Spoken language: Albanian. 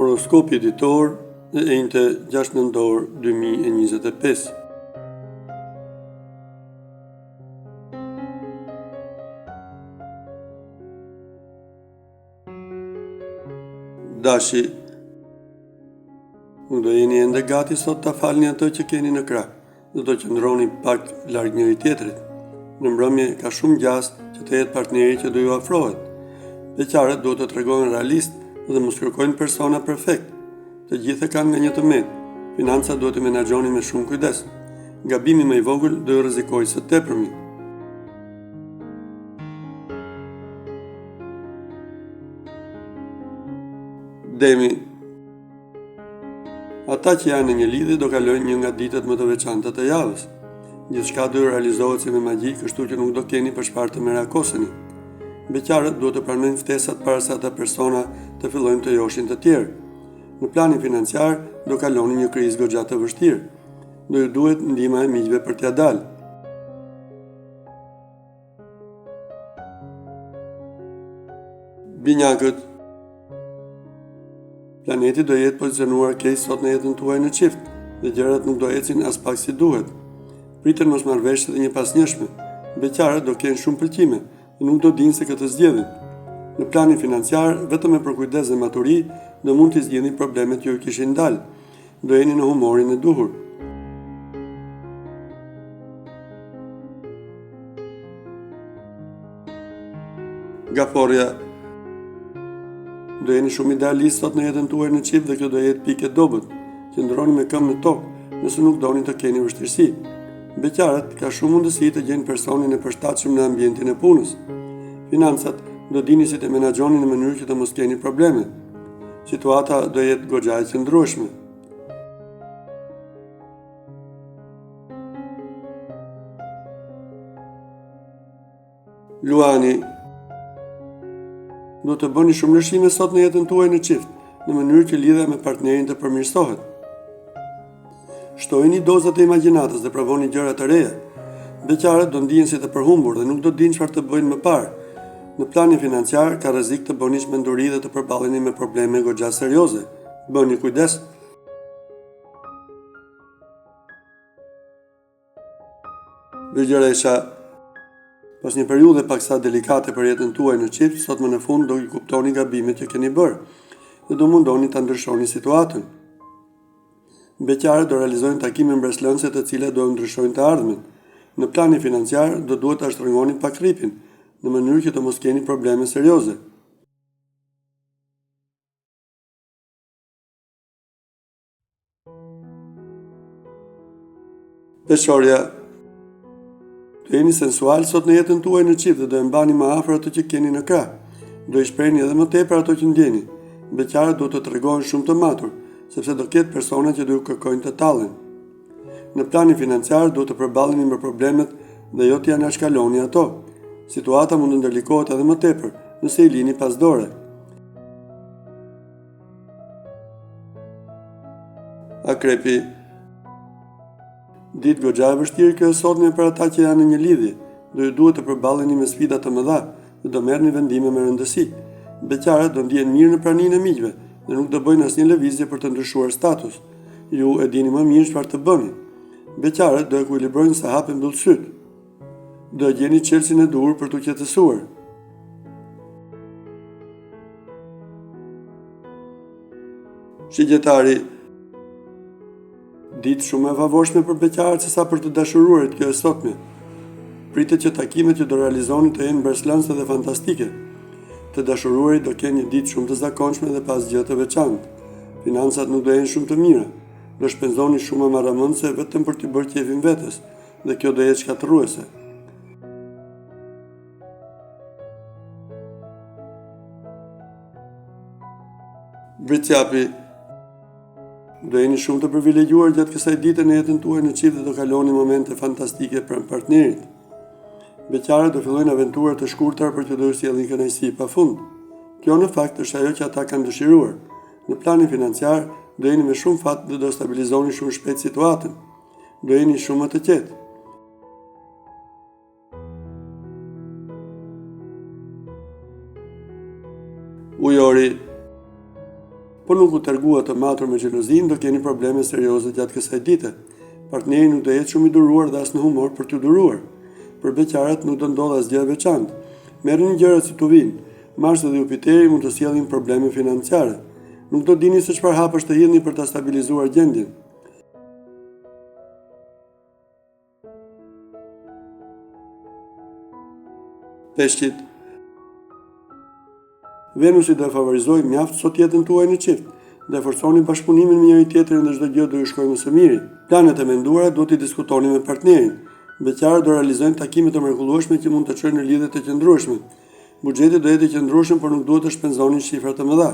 Horoskopi ditor e enjte 6 nëntor 2025. Dashi, nuk do jeni ende gati sot ta falni ato që keni në krah, do të qëndroni pak larg njëri tjetrit. Në mbrëmje ka shumë gjas që të jetë partneri që do ju afrohet. Beqarët duhet të tregojnë realist dhe mos kërkojnë persona perfekt. Të gjithë kanë nga një tëmet. Financat duhet të menaxhoni me shumë kujdes. Gabimi më i vogël do ju rrezikojë së tepërmi. Demi. Ata që janë në një lidhje do kalojnë një nga ditët më të veçanta të javës. Gjithçka do realizohet si me magji, kështu që nuk do keni për çfarë të merakoseni. Beqarët duhet të pranojnë ftesat para se ata persona të fillojnë të joshin të tjerë. Në planin financiar do kaloni një krizë goxha të vështirë. Do ju duhet ndihma e miqve për t'ia dalë. Binjakët. Planeti do jetë pozicionuar keq sot në jetën tuaj në çift, dhe gjërat nuk do ecin as pak si duhet. Priten mosmarrveshje dhe një pasnjëshme. Beqarët do kenë shumë pëlqime dhe nuk do dinë se këtë zgjedhin. Në planin financiar, vetëm me përkujdes dhe maturi, do mund t'i zgjidhni problemet që ju kishin dalë. Do jeni në humorin e duhur. Gaforja. Do jeni shumë idealist sot në jetën tuaj në çift dhe kjo do jetë pikë e dobët. Qëndroni me këmbë në tokë, nëse nuk doni të keni vështirësi. Beqarët ka shumë mundësi të gjejnë personin e përshtatshëm në ambientin e punës. Financat do dini si të menaxhoni në mënyrë që të mos keni probleme. Situata do jetë goxha e qëndrueshme. Luani. Do të bëni shumë lëshime sot në jetën tuaj në çift, në mënyrë që lidhja me partnerin të përmirësohet. Shtojini dozat e imagjinatës dhe provoni gjëra të reja. Beqarët do ndihen si të përhumbur dhe nuk do dinë çfarë të bëjnë më parë. Në planin financiar ka rrezik të bënish menduri dhe të përballeni me probleme goxha serioze. Bëni kujdes. Vëgjëresha. Pas një periudhe paksa delikate për jetën tuaj në çift, sot më në fund do i kuptoni gabimet që keni bërë dhe do mundoni ta ndryshoni situatën. Beqarët do realizojnë takime mbreslënse të cilat do ndryshojnë të ardhmen. Në planin financiar do duhet ta shtrëngoni pak rripin, në mënyrë që të mos keni probleme serioze. Peshorja. Do jeni sensual sot në jetën tuaj në çift dhe do e mbani më afër ato që keni në krah. Do i shprehni edhe më tepër ato që ndjeni. Beqarët duhet të tregojnë shumë të matur, sepse do ketë persona që do ju kërkojnë të tallen. Në planin financiar duhet të përballeni me problemet dhe jo t'ia anashkaloni ato. Situata mund të ndërlikohet edhe më tepër nëse i lini pas dore. Akrepi. Ditë goxha e vështirë kjo e sotme për ata që janë në një lidhje. Do ju duhet të përballeni me sfida të mëdha dhe do merrni vendime me rëndësi. Beqarët do ndihen mirë në praninë e miqve dhe nuk do bëjnë asnjë lëvizje për të ndryshuar status. Ju e dini më mirë çfarë të bëni. Beqarët do ekuilibrojnë sa hapen mbyll syt. Do gjeni çelësin e duhur për t'u qetësuar. Shigjetari. Ditë shumë e favorshme për beqarët sesa për të dashuruarit kjo e sotme. Pritet që takimet që do realizoni të jenë mbreslënse dhe fantastike. Të dashuruarit do kenë një ditë shumë të zakonshme dhe pas gjë të veçantë. Financat nuk do jenë shumë të mira. Do shpenzoni shumë marramëndse vetëm për t'i bërë qefin vetes, dhe kjo do jetë shkatërruese. Vricjapi. Do jeni shumë të privilegjuar gjatë kësaj dite në jetën tuaj në çift dhe do kaloni momente fantastike pranë partnerit. Beqarët do fillojnë aventura të shkurtra për që do ju sjellin kënaqësi pafund. Kjo në fakt është ajo që ata kanë dëshiruar. Në planin financiar do jeni me shumë fat dhe do stabilizoni shumë shpejt situatën. Do jeni shumë më të qetë. Ujori. Po nuk u tregua të matur me xhelozin, do keni probleme serioze gjatë kësaj dite. Partneri nuk do jetë shumë i duruar dhe as në humor për t'ju duruar. Për beqaret nuk do ndodh asgjë e veçantë. Merrni gjërat si t'u vinë. Marsi dhe Jupiteri mund të sjellin probleme financiare. Nuk do dini se çfarë hapësh të hidhni për ta stabilizuar gjendjen. Peshqit. Venusi do e favorizojë mjaft sot jetën tuaj në çift, dhe forconi bashkëpunimin me njëri tjetrin dhe çdo gjë do ju shkojë më së miri. Planet e menduara duhet t'i diskutoni me partnerin. Beqarët do realizojnë takime të mrekullueshme që mund të çojnë në lidhje të qëndrueshme. Buxheti do jetë i qëndrueshëm, por nuk duhet të shpenzoni shifra të mëdha.